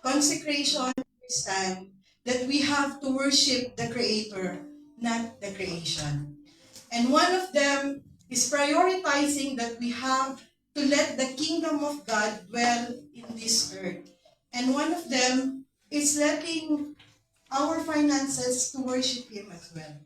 Consecration understand that we have to worship the Creator, not the creation. And one of them is prioritizing that we have to let the kingdom of God dwell in this earth. And one of them is letting our finances to worship Him as well.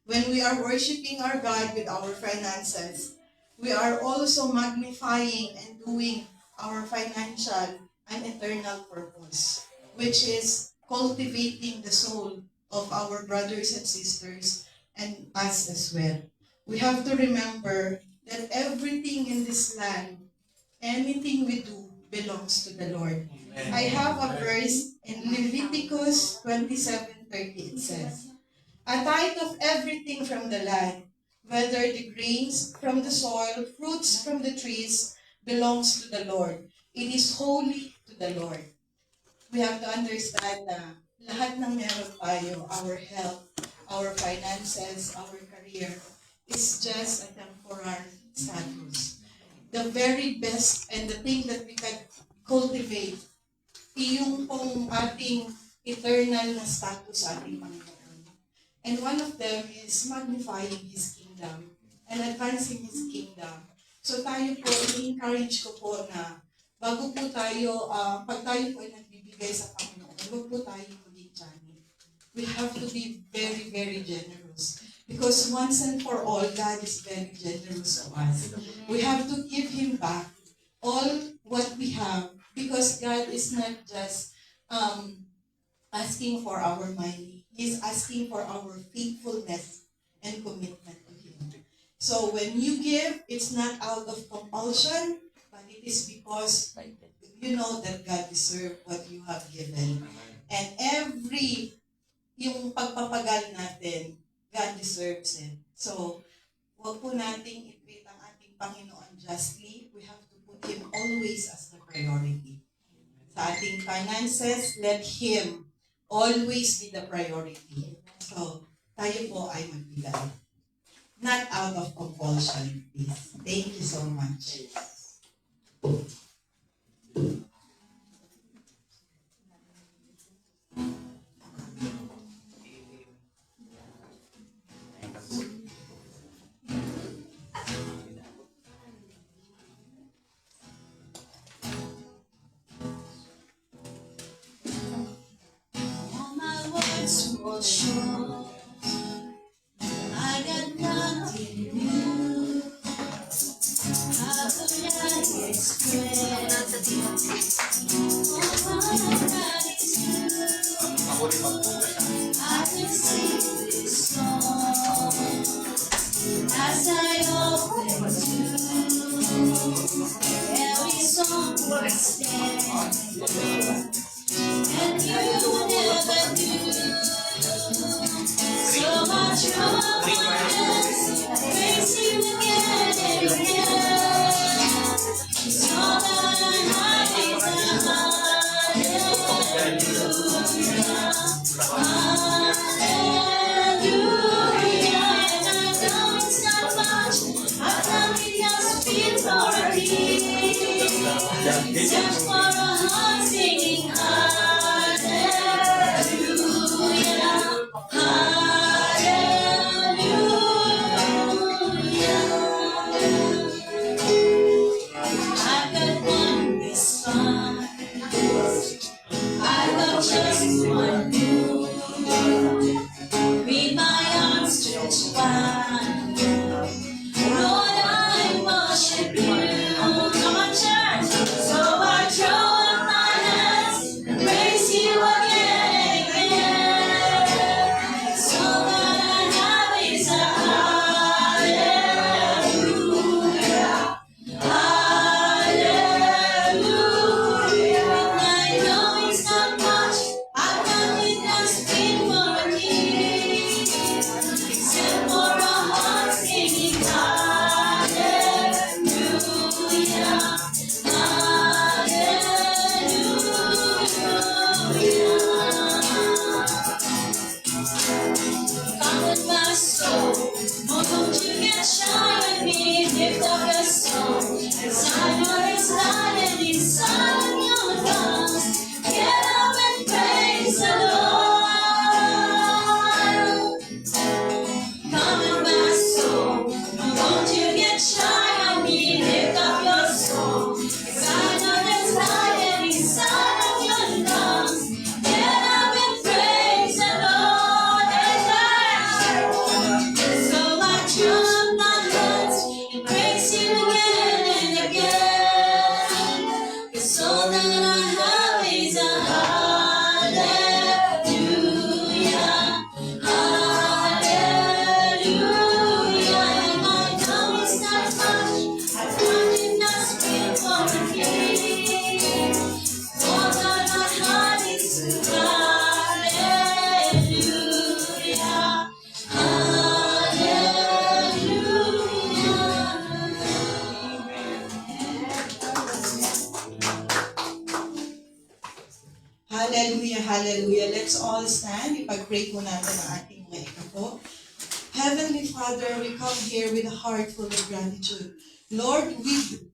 When we are worshiping our God with our finances, we are also magnifying and doing our financial and eternal purpose, which is cultivating the soul of our brothers and sisters and us as well. We have to remember that everything in this land, anything we do, belongs to the Lord. Amen. I have a verse in Leviticus 27:30. It says, "A tithe of everything from the land, whether the grains from the soil, fruits from the trees, belongs to the Lord. It is holy to the Lord." We have to understand na lahat ng meron tayo, our health, our finances, our career, is just a temporary status. The very best and the thing that we can cultivate, yung pong ating eternal na status sa ating Panginoon. And one of them is magnifying His kingdom and advancing His kingdom. So tayo po, i-encourage ko po na bago po tayo, pag tayo po ay nagbibigay sa Panginoon, huwag po tayo maging tiyanin. We have to be very, very generous. Because once and for all, God is very generous to us. We have to give Him back all what we have, because God is not just asking for our money. He's asking for our faithfulness and commitment to Him. So when you give, it's not out of compulsion, but it is because you know that God deserves what you have given. And yung pagpapagal natin, God deserves it. So, huwag po nating i-treat ang ating Panginoon justly. We have to put Him always as the priority. Sa ating finances, let Him always be the priority. So, tayo po ay magbigay. Not out of compulsion, please. Thank you so much. Sure, I got nothing new. How could I express all my gratitude? I can sing this song as I always do. Every song was there, and you never knew. So much romance, makes you again and again. So that I is a hallelujah, hallelujah. And I know it's not much, I've done it just before a king, just for a heart singing hallelujah. Just one move, with my arms stretched wide, Lord, I worship you. Come on, church. So I throw up my hands and praise you again and again. So that I have is a hallelujah, hallelujah. I know it's not much, I've done it Hallelujah, hallelujah. Let's all stand. Ipag-pray po natin ang ating mga ikapo. Heavenly Father, we come here with a heart full of gratitude. Lord,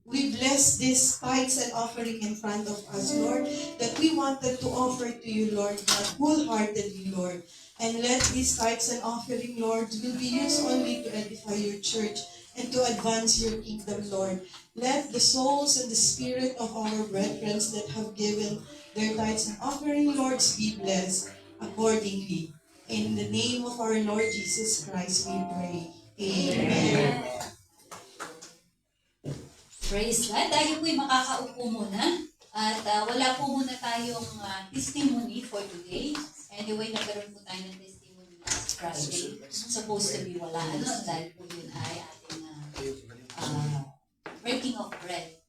we bless this tithes and offering in front of us, Lord, that we wanted to offer to you, Lord, God, wholeheartedly, Lord. And let these tithes and offering, Lord, will be used only to edify your church and to advance your kingdom, Lord. Let the souls and the spirit of our brethren that have given their tithes and offering, Lord, be blessed accordingly. In the name of our Lord Jesus Christ, we pray. Amen. Praise God. Tayo po'y makakaupo muna. At wala po muna tayong testimony for today. Anyway, nagkaroon po tayo ng testimony last Friday. Supposed to be wala. Dahil po yun ay ating breaking of bread.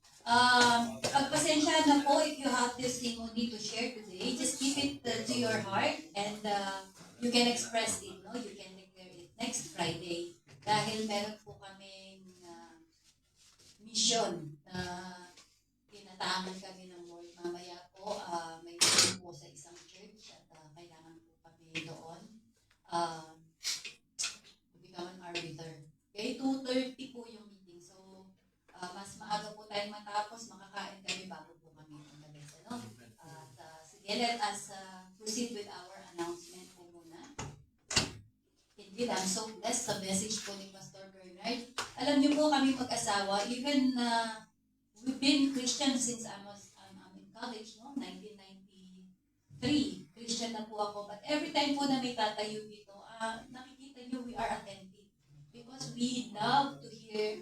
Pagpasensya na po if you have testimony to share today. Just keep it to your heart and you can express it. No? You can declare it next Friday. Dahil meron po kaming mission na tinataangan kami ng Lord. Mamaya po, may mission po sa isang church at kailangan po kami doon. Become an arbiter. Okay, 2:30 po yung meeting. So, mas maaga po tayong matapos, makakain kami bago po kami umalis. Ano? At sige, let us proceed with our announcement po muna. Indeed, I'm so blessed sa message po ni Pastor Bernard. Alam niyo po kami mag-asawa, even we've been Christian since I'm in college, no? 1993. Christian na po ako. But every time po na may tatayo dito, nakikita niyo we are attentive. Because we love to hear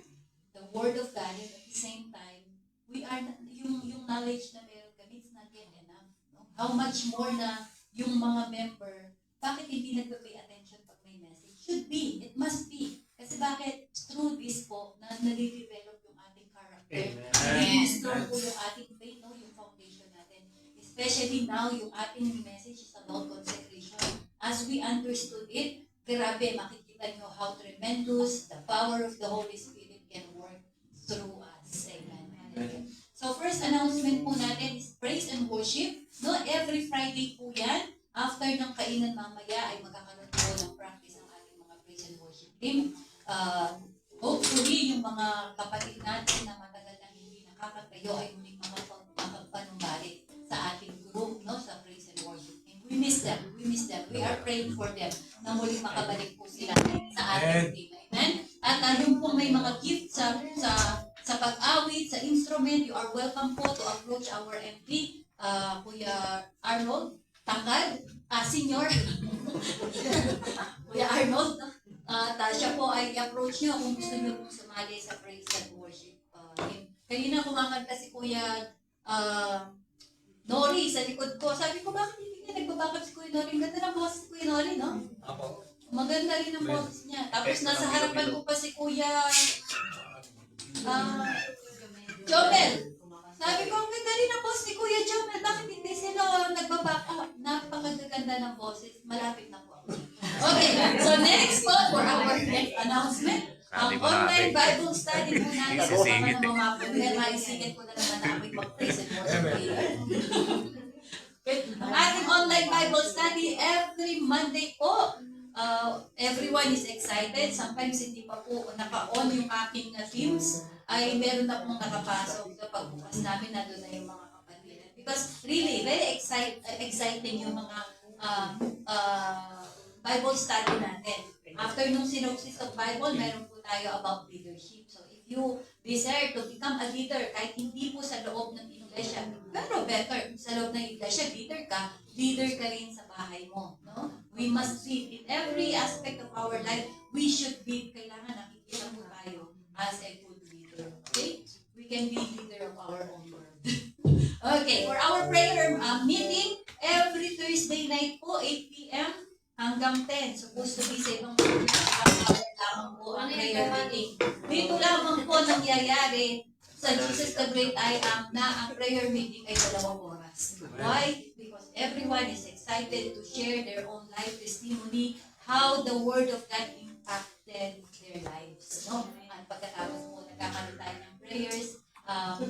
the Word of God and at the same time, we are yung knowledge na meron kami, it's not yet enough. No? How much more na yung mga member, bakit hindi nagpapay attention pag may message? Should be. It must be. Kasi bakit? Through this po, na nare-develop yung ating character. Nare-strong po yung ating faith, no? Yung foundation natin. Especially now, yung ating message is about consecration. As we understood it, grabe, makikita nyo how tremendous the power of the Holy Spirit can work through us. Amen. So first announcement po natin is praise and worship. No, every Friday po yan. After ng kainan mamaya ay magkakaroon po ng practice ang ating mga praise and worship team. Hopefully, yung mga kapatid natin na matagal na hindi nakakatayo ay muling makapagpanumbalik sa ating group, no, sa praise and worship team. We miss them. We are praying for them na muling makabalik po sila sa ating team. Amen? At yung po may mga gifts sa pag-awit, sa instrument, you are welcome po to approach our MP, Kuya Arnold Tangkad, senior. Kuya Arnold, siya po ay approach nyo kung gusto nyo pong sumali sa praise and worship hymn. Kanina kumakanta si Kuya Nori sa likod ko. Sabi ko, bakit hindi niya nagbabakap si Kuya Nori? Ganda ng boses si Kuya Nori, no? Maganda rin ang boses niya. Tapos nasa harapan ko pa si Kuya Jomel. Sabi ko, ang ganda rin ang boses ni Kuya Jomel. Bakit hindi sila nagbabakap? Napakaganda ng boses. Malapit na po ako. Okay, so next po for our next announcement. Ang online Bible study po natin kasama ng mga kapatid. Maisingit ko na naman na ako'y mag-praise and worship prayer. Ang ating online Bible study every Monday po. Everyone is excited. Sometimes hindi pa po naka-on yung aking themes. Ay meron na pong nakapasok. So pagbukas namin, nandun na yung mga kapatid. Because really, very exciting yung mga Bible study natin. After nung synopsis of Bible, meron po tayo about leadership. So if you desire to become a leader, kahit hindi po sa loob ng iglesia, pero better, sa loob ng iglesia, leader ka rin sa bahay mo. No? We must be, in every aspect of our life, we should be, kailangan nakikita po tayo as a good leader. Okay? We can be leader of our own world. Okay, for our prayer meeting, every Thursday night po, 8 p.m. hanggang 10. Supposed to be sa ibang lamang po ang prayer meeting. Dito lamang po nangyayari sa Jesus the Great I Am na ang prayer meeting ay 2 oras. Why? Because everyone is excited to share their own life testimony, how the Word of God impacted their lives. No? At pagkatapos po, nagkakaroon tayo ng prayers.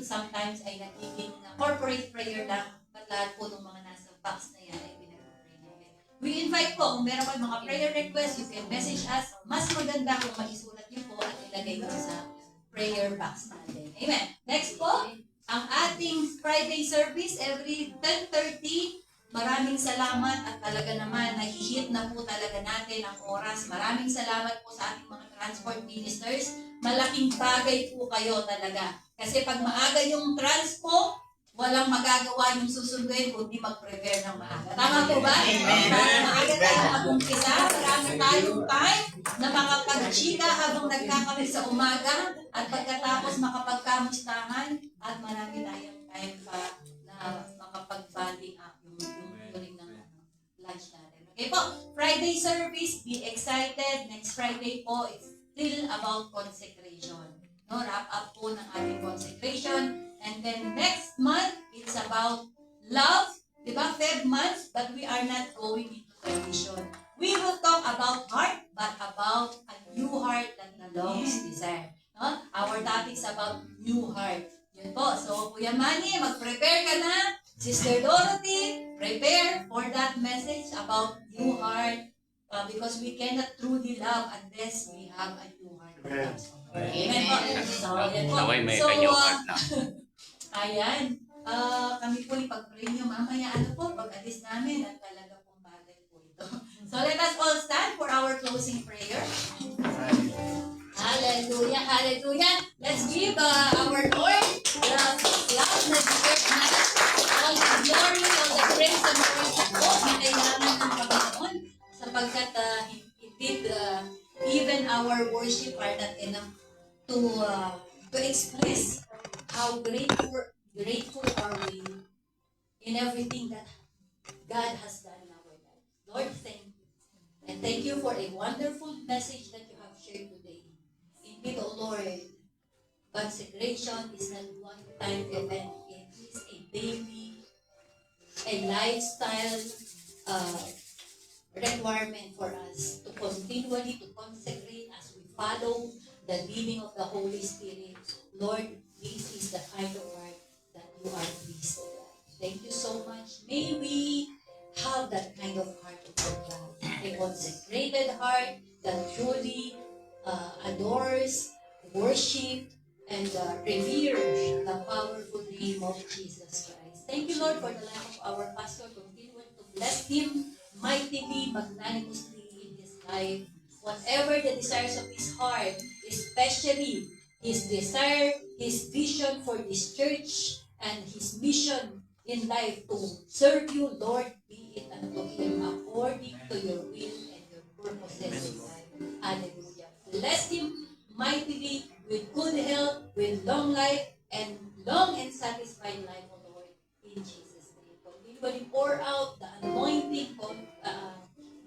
Sometimes ay nagiging corporate prayer lang, but lahat po ng mga nasa box na yan ay pinag-pray natin. We invite po, kung meron kayong mga prayer requests, you can message us. Mas maganda kung maisulat niyo po at ilagay ko sa prayer box natin. Amen. Next po, ang ating Friday service every 10:30. Maraming salamat at talaga naman nahihit na po talaga natin ang oras. Maraming salamat po sa ating mga transport ministers. Malaking bagay po kayo talaga. Kasi pag maaga yung transpo, walang magagawa yung susunduin kundi mag-prepare ng maaga. Tama po ba? Para maaga tayo mag-umpisa, marami tayong time na makapag-chika habang nagkakamit sa umaga at pagkatapos makapagkamustahan at marami tayong time pa na makapag-banding up yung during ng lunch natin. Okay po, Friday service, be excited. Next Friday po, it's still about consecration. No, wrap up po ng ating consecration. And then next month, it's about love. Diba? Feb month, but we are not going into tradition. We will talk about heart, but about a new heart that belongs desire. No? Our topic is about new heart. Yun po. So, Kuya Manny, mag-prepare ka na. Sister Dorothy, prepare for that message about new heart. Because we cannot truly love unless we have a new heart. Amen po. So, yan po. May So, kanyang heart na. ayan. Kami po ipag-pray nyo mamaya pag-alis namin at talaga pong bagay po ito. So let us all stand for our closing prayer. Hallelujah, hallelujah. Let's give our Lord the love na deserve natin. All the glory, all the praise and worship po na kailangan ng Panginoon sapagkat indeed even our worship are not enough to express how grateful are we in everything that God has done in our life. Lord, thank you. And thank you for a wonderful message that you have shared today. Indeed, O Lord, consecration is not one-time event. It is a daily, a lifestyle requirement for us to continually to consecrate as we follow the leading of the Holy Spirit. Lord, this is the kind of heart that you are pleased with. Thank you so much. May we have that kind of heart of God. A consecrated heart that truly adores, worship, and reveres the powerful name of Jesus Christ. Thank you, Lord, for the life of our pastor. Continue to bless him mightily, magnanimously in his life. Whatever the desires of his heart, especially his desire, his vision for this church, and his mission in life to serve you, Lord, be it unto him according to your will and your purposes in life. Hallelujah. Bless him mightily with good health, with long life, and long and satisfied life, O Lord, in Jesus' name. Continually pour out the anointing,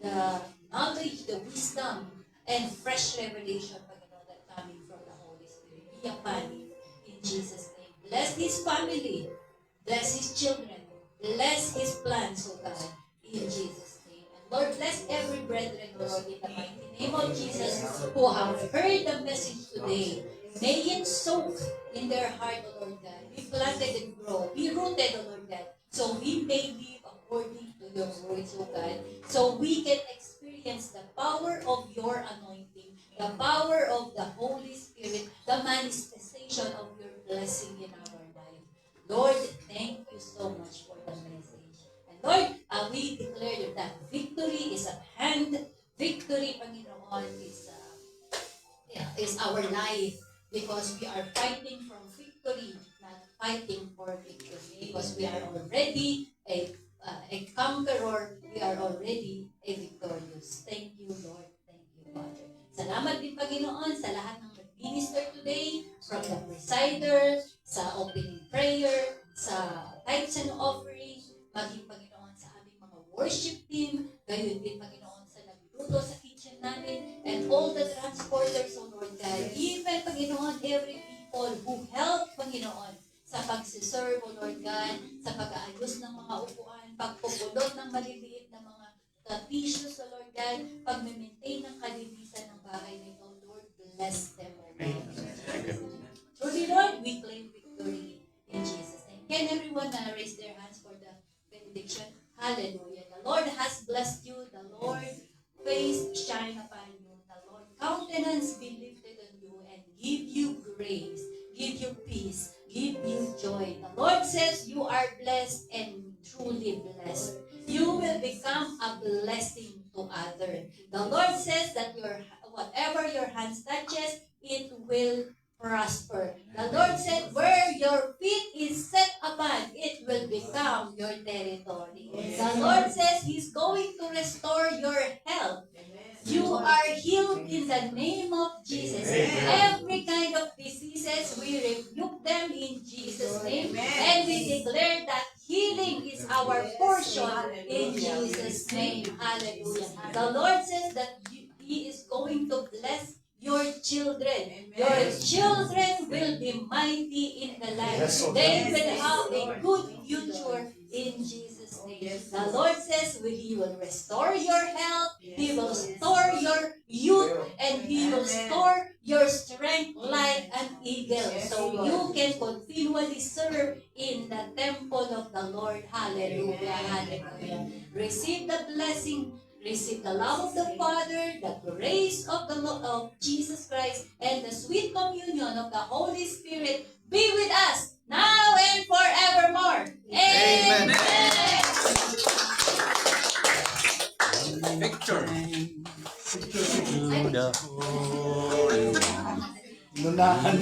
the knowledge, the wisdom, and fresh revelation, Panginoon, that coming from the Holy Spirit. Be upon him in Jesus' name. Bless his family. Bless his children. Bless his plans, O God, in Jesus' name. And Lord, bless every brethren, Lord, in the mighty name of Jesus, who have heard the message today. May it soak in their heart, O Lord God. Be planted and grow. Be rooted, O Lord God. So we may live according to your words, O God. So we can experience the power of your anointing, the power of the Holy Spirit, the manifestation of your blessing in our life. Lord, thank you so much for the message. And Lord, we declare that victory is at hand. Victory, Panginoon, is our life because we are fighting from victory, not fighting for victory. Because we are already a conqueror, we are already a victorious. Thank you, Lord. Thank you, Father. Salamat din, Panginoon, sa lahat ng nag-minister today, from the presider, sa opening prayer, sa tithes and offering, maging, Panginoon, sa aming mga worship team, gayon din, Panginoon, sa nagluto sa kitchen namin, and all the transporters, O Lord God, even, Panginoon, every people who help, Panginoon, sa pagsiserve, O Lord God, sa pag-aayos ng mga upuan, pagpupulot ng maliliit na mga tissues, O Lord God, pag-maintain ng kalinisan ng bahay na ito, Lord, bless them, O God. Truly, Lord, we claim victory in Jesus' name. Can everyone raise their hands for the benediction? Hallelujah. The Lord has blessed you. The Lord face shine upon you. The Lord countenance be lifted on you and give you grace, give you peace, give you joy. The Lord says you are blessed and truly blessed. You will become a blessing to others. The Lord says that whatever your hands touches, it will prosper. The Lord said, where your feet is set upon, it will become your territory. The Lord says He's going to restore your health. You are healed in the name of Jesus. Every kind of diseases, we rebuke them in Jesus' name. And we declare that healing is our portion in Jesus' name. Hallelujah. The Lord says that He is going to bless your children. Your children will be mighty in the land. They will have a good future in Jesus' name. The Lord says He will restore your health, He will restore your youth, and He will restore your strength like an eagle. So you can continually serve in the temple of the Lord. Hallelujah. Hallelujah. Receive the blessing. Receive the love of the Father, the grace of the Lord of Jesus Christ, and the sweet communion of the Holy Spirit be with us now and forevermore. Amen. Picture. Lunahan.